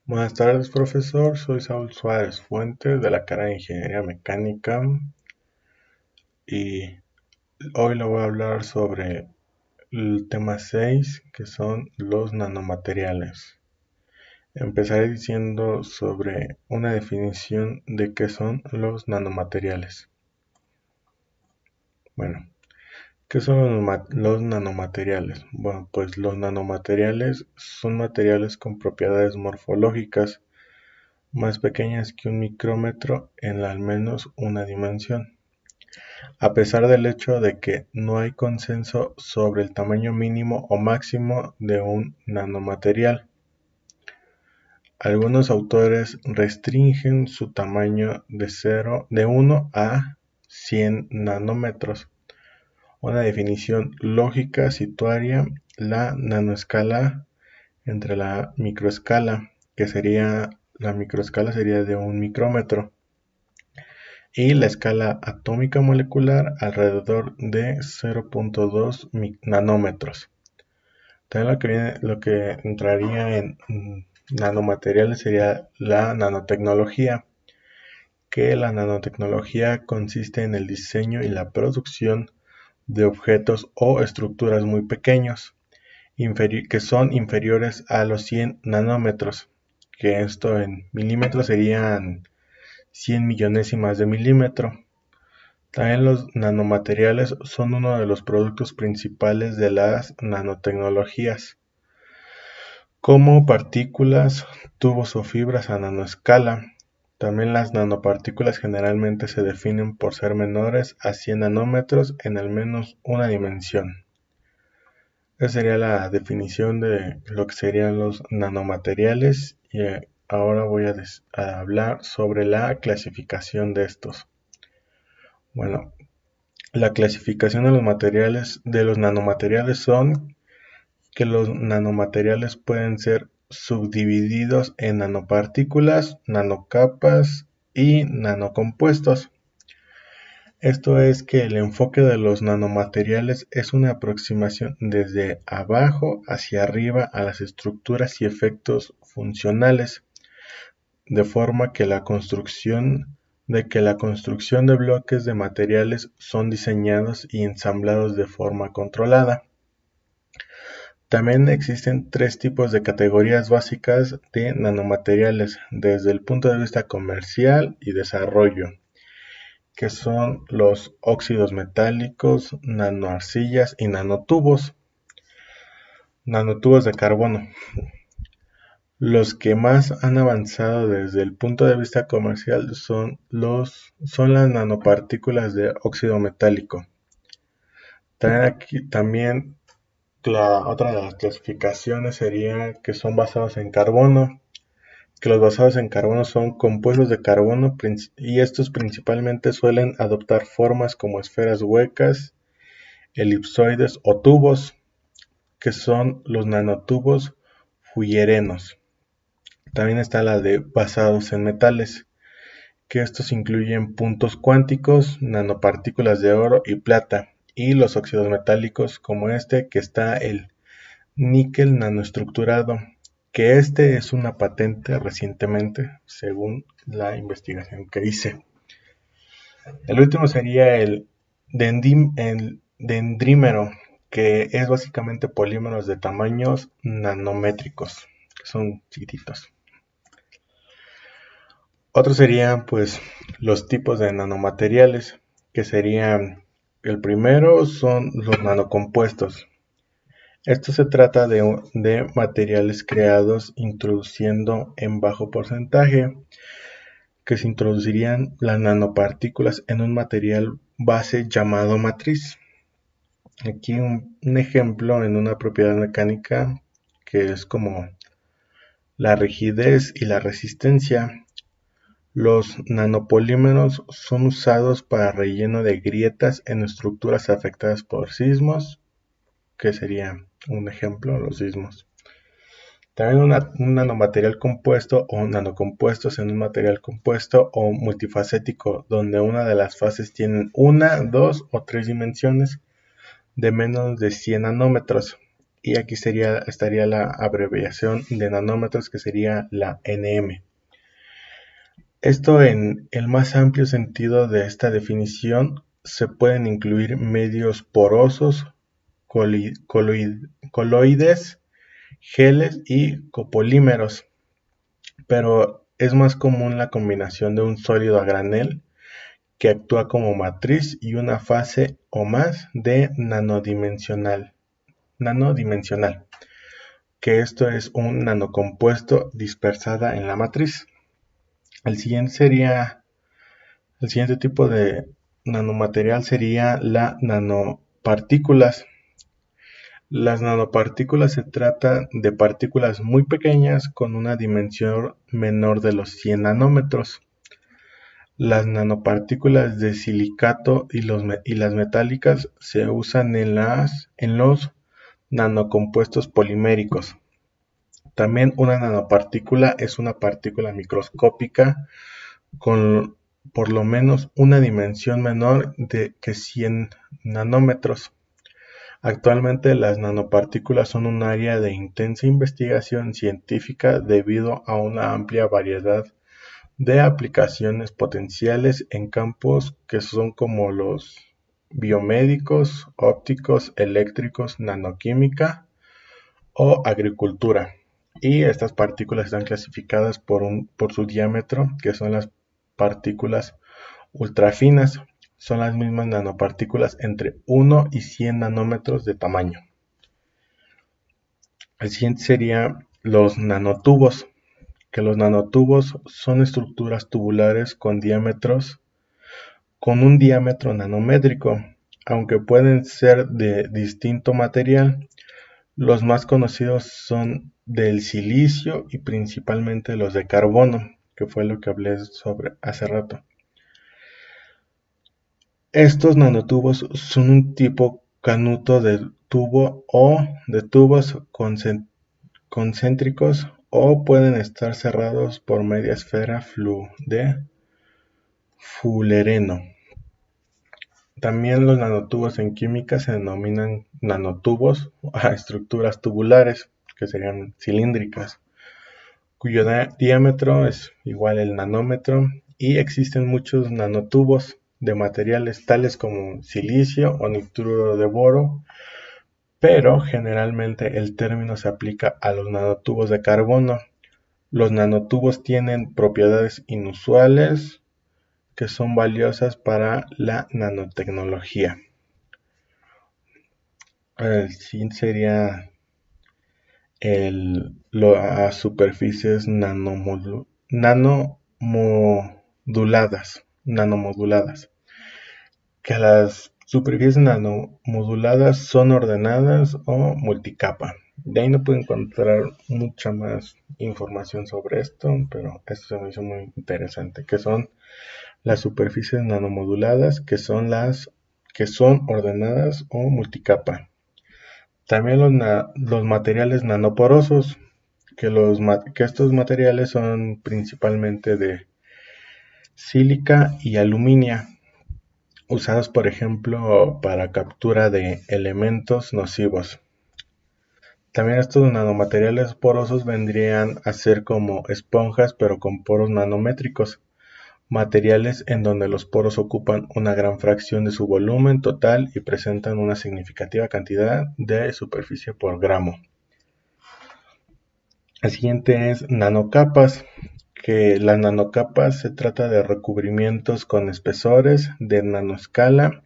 Buenas tardes, profesor. Soy Saúl Suárez Fuentes de la carrera de Ingeniería Mecánica y hoy le voy a hablar sobre el tema 6, que son los nanomateriales. Empezaré diciendo sobre una definición de qué son los nanomateriales. Bueno, ¿qué son los nanomateriales? Bueno, pues los nanomateriales son materiales con propiedades morfológicas más pequeñas que un micrómetro en al menos una dimensión. A pesar del hecho de que no hay consenso sobre el tamaño mínimo o máximo de un nanomaterial, algunos autores restringen su tamaño de 1 a 100 nanómetros. Una definición lógica situaría la nanoescala entre la microescala, la microescala sería de un micrómetro, y la escala atómica molecular alrededor de 0.2 nanómetros. También lo que entraría en nanomateriales sería la nanotecnología, que la nanotecnología consiste en el diseño y la producción de objetos o estructuras muy pequeños, que son inferiores a los 100 nanómetros, que esto en milímetros serían 100 millonésimas de milímetro. También los nanomateriales son uno de los productos principales de las nanotecnologías, como partículas, tubos o fibras a nanoescala. También las nanopartículas generalmente se definen por ser menores a 100 nanómetros en al menos una dimensión. Esa sería la definición de lo que serían los nanomateriales y ahora voy a hablar sobre la clasificación de estos. Bueno, la clasificación de los nanomateriales son que los nanomateriales pueden ser subdivididos en nanopartículas, nanocapas y nanocompuestos. Esto es que el enfoque de los nanomateriales es una aproximación desde abajo hacia arriba a las estructuras y efectos funcionales, de forma que la construcción de bloques de materiales son diseñados y ensamblados de forma controlada. También existen tres tipos de categorías básicas de nanomateriales desde el punto de vista comercial y desarrollo, que son los óxidos metálicos, nanoarcillas y nanotubos de carbono. Los que más han avanzado desde el punto de vista comercial son las nanopartículas de óxido metálico. También otra de las clasificaciones sería que son basados en carbono, que los basados en carbono son compuestos de carbono y estos principalmente suelen adoptar formas como esferas huecas, elipsoides o tubos, que son los nanotubos fullerenos. También está la de basados en metales, que estos incluyen puntos cuánticos, nanopartículas de oro y plata, y los óxidos metálicos como que está el níquel nanoestructurado, que es una patente recientemente, según la investigación que hice. El último sería el dendrímero, que es básicamente polímeros de tamaños nanométricos, que son chiquititos. Otros serían pues los tipos de nanomateriales, que serían, el primero son los nanocompuestos. Esto se trata de materiales creados introduciendo en bajo porcentaje, que se introducirían las nanopartículas en un material base llamado matriz. Aquí un ejemplo en una propiedad mecánica que es como la rigidez y la resistencia. Los nanopolímeros son usados para relleno de grietas en estructuras afectadas por sismos, que sería un ejemplo, los sismos. También un nanomaterial compuesto o nanocompuestos en un material compuesto o multifacético, donde una de las fases tienen una, dos o tres dimensiones de menos de 100 nanómetros y aquí estaría la abreviación de nanómetros, que sería la nm. Esto, en el más amplio sentido de esta definición, se pueden incluir medios porosos, coloides, geles y copolímeros, pero es más común la combinación de un sólido a granel que actúa como matriz y una fase o más de nanodimensional, que esto es un nanocompuesto dispersada en la matriz. El siguiente tipo de nanomaterial sería la nanopartículas. Las nanopartículas se trata de partículas muy pequeñas con una dimensión menor de los 100 nanómetros. Las nanopartículas de silicato y las metálicas se usan en los nanocompuestos poliméricos. También una nanopartícula es una partícula microscópica con por lo menos una dimensión menor que 100 nanómetros. Actualmente las nanopartículas son un área de intensa investigación científica debido a una amplia variedad de aplicaciones potenciales en campos que son como los biomédicos, ópticos, eléctricos, nanoquímica o agricultura. Y estas partículas están clasificadas por su diámetro, que son las partículas ultrafinas. Son las mismas nanopartículas entre 1 y 100 nanómetros de tamaño. El siguiente sería los nanotubos, que los nanotubos son estructuras tubulares con un diámetro nanométrico, aunque pueden ser de distinto material. Los más conocidos son del silicio y principalmente los de carbono, que fue lo que hablé sobre hace rato. Estos nanotubos son un tipo canuto de tubo o de tubos concéntricos, o pueden estar cerrados por media esfera de Fullereno. También los nanotubos en química se denominan nanotubos a estructuras tubulares, que serían cilíndricas, cuyo diámetro es igual al nanómetro, y existen muchos nanotubos de materiales tales como silicio o nitruro de boro, pero generalmente el término se aplica a los nanotubos de carbono. Los nanotubos tienen propiedades inusuales que son valiosas para la nanotecnología. El siguiente sería las superficies nanomoduladas, que las superficies nanomoduladas son ordenadas o multicapa. De ahí no puedo encontrar mucha más información sobre esto, pero esto se me hizo muy interesante, que son las superficies nanomoduladas, que son ordenadas o multicapa. También los materiales nanoporosos, que estos materiales son principalmente de sílica y aluminio, usados por ejemplo para captura de elementos nocivos. También estos nanomateriales porosos vendrían a ser como esponjas, pero con poros nanométricos, materiales en donde los poros ocupan una gran fracción de su volumen total y presentan una significativa cantidad de superficie por gramo. El siguiente es nanocapas, que las nanocapas se trata de recubrimientos con espesores de nanoescala,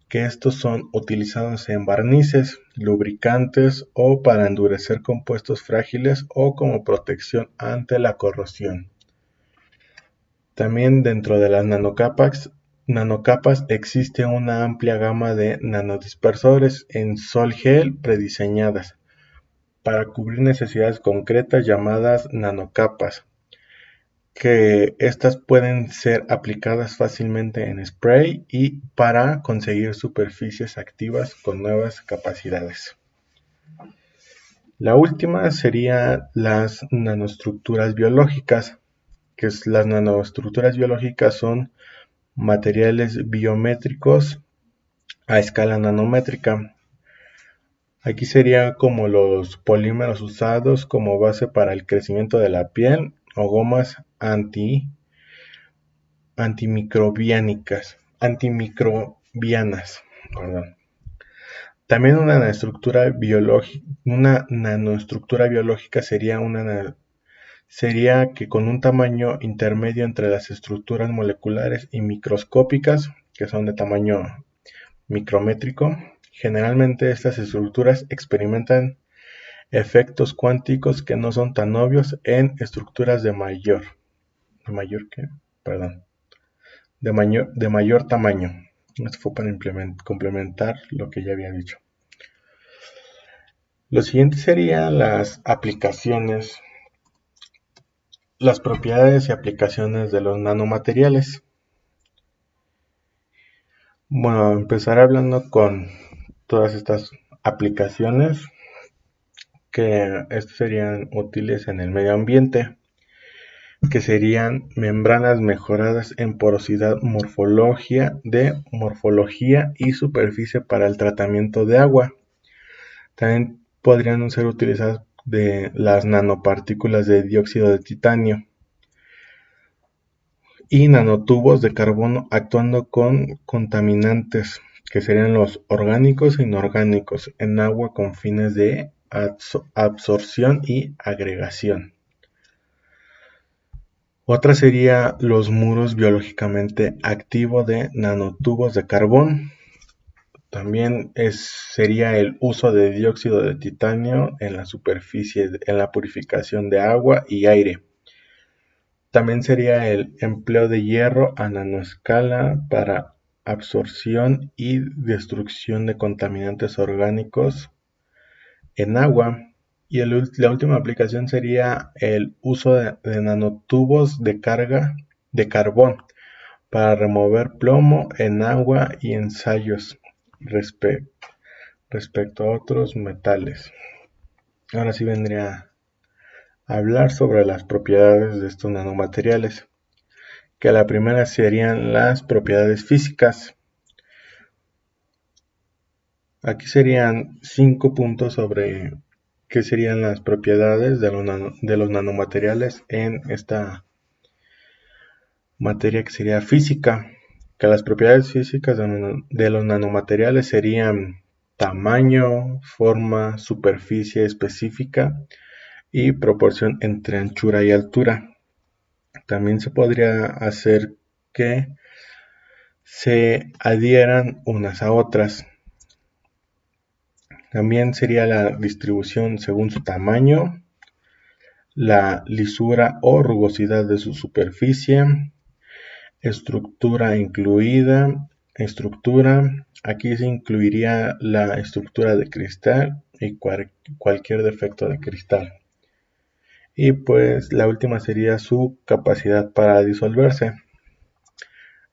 que estos son utilizados en barnices, lubricantes o para endurecer compuestos frágiles o como protección ante la corrosión. También dentro de las nanocapas existe una amplia gama de nanodispersores en sol-gel prediseñadas para cubrir necesidades concretas llamadas nanocapas, que estas pueden ser aplicadas fácilmente en spray y para conseguir superficies activas con nuevas capacidades. La última sería las nanoestructuras biológicas, que las nanoestructuras biológicas son materiales biométricos a escala nanométrica. Aquí sería como los polímeros usados como base para el crecimiento de la piel o gomas antimicrobianas. Perdón. También una nanoestructura biológica sería que con un tamaño intermedio entre las estructuras moleculares y microscópicas, que son de tamaño micrométrico, generalmente estas estructuras experimentan efectos cuánticos que no son tan obvios en estructuras ¿de mayor qué? Perdón, de mayor tamaño. Esto fue para complementar lo que ya había dicho. Lo siguiente serían las aplicaciones, las propiedades y aplicaciones de los nanomateriales. Bueno, empezaré hablando con todas estas aplicaciones que serían útiles en el medio ambiente, que serían membranas mejoradas en porosidad, morfología y superficie para el tratamiento de agua. También podrían ser utilizadas de las nanopartículas de dióxido de titanio y nanotubos de carbono actuando con contaminantes, que serían los orgánicos e inorgánicos, en agua con fines de absorción y agregación. Otra sería los muros biológicamente activos de nanotubos de carbón. También sería el uso de dióxido de titanio en la superficie, en la purificación de agua y aire. También sería el empleo de hierro a nanoescala para absorción y destrucción de contaminantes orgánicos en agua. Y la última aplicación sería el uso de nanotubos de carga de carbón para remover plomo en agua y ensayos respecto a otros metales. Ahora sí vendría a hablar sobre las propiedades de estos nanomateriales, que la primera serían las propiedades físicas. Aquí serían 5 puntos sobre qué serían las propiedades de los nanomateriales en esta materia que sería física, que las propiedades físicas de los nanomateriales serían tamaño, forma, superficie específica y proporción entre anchura y altura. También se podría hacer que se adhieran unas a otras. También sería la distribución según su tamaño, la lisura o rugosidad de su superficie, estructura incluida, aquí se incluiría la estructura de cristal y cualquier defecto de cristal. Y pues la última sería su capacidad para disolverse.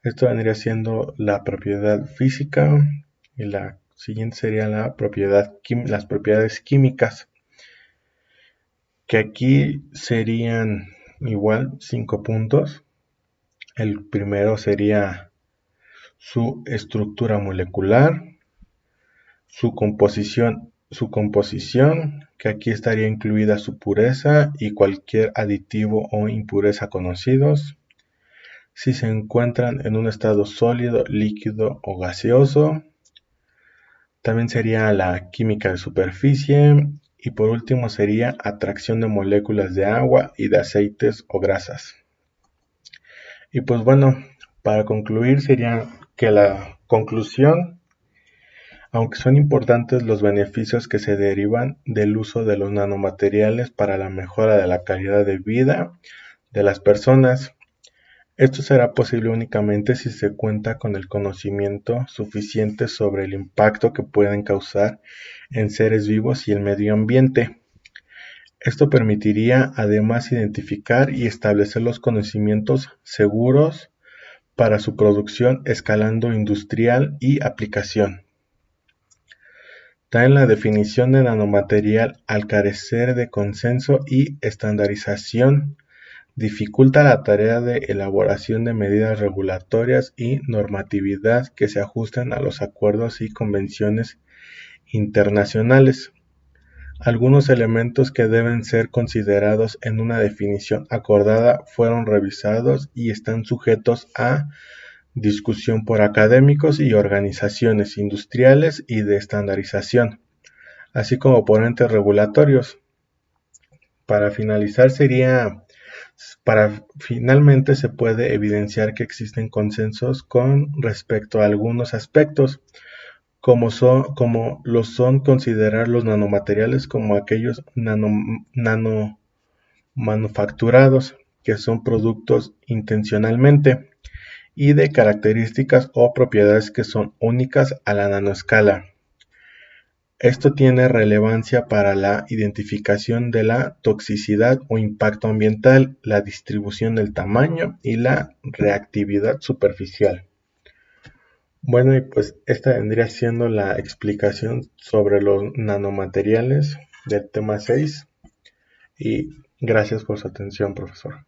Esto vendría siendo la propiedad física y la siguiente sería las propiedades químicas, que aquí serían igual 5 puntos. El primero sería su estructura molecular, su composición, que aquí estaría incluida su pureza y cualquier aditivo o impureza conocidos. Si se encuentran en un estado sólido, líquido o gaseoso. También sería la química de superficie. Y por último sería atracción de moléculas de agua y de aceites o grasas. Y pues bueno, para concluir sería que la conclusión, aunque son importantes los beneficios que se derivan del uso de los nanomateriales para la mejora de la calidad de vida de las personas, esto será posible únicamente si se cuenta con el conocimiento suficiente sobre el impacto que pueden causar en seres vivos y el medio ambiente. Esto permitiría además identificar y establecer los conocimientos seguros para su producción, escalando industrial y aplicación. También la definición de nanomaterial, al carecer de consenso y estandarización, dificulta la tarea de elaboración de medidas regulatorias y normatividad que se ajusten a los acuerdos y convenciones internacionales. Algunos elementos que deben ser considerados en una definición acordada fueron revisados y están sujetos a discusión por académicos y organizaciones industriales y de estandarización, así como por entes regulatorios. Finalmente se puede evidenciar que existen consensos con respecto a algunos aspectos, como lo son considerar los nanomateriales como aquellos nanomanufacturados, que son productos intencionalmente, y de características o propiedades que son únicas a la nanoescala. Esto tiene relevancia para la identificación de la toxicidad o impacto ambiental, la distribución del tamaño y la reactividad superficial. Bueno, y pues esta vendría siendo la explicación sobre los nanomateriales del tema 6 y gracias por su atención, profesor.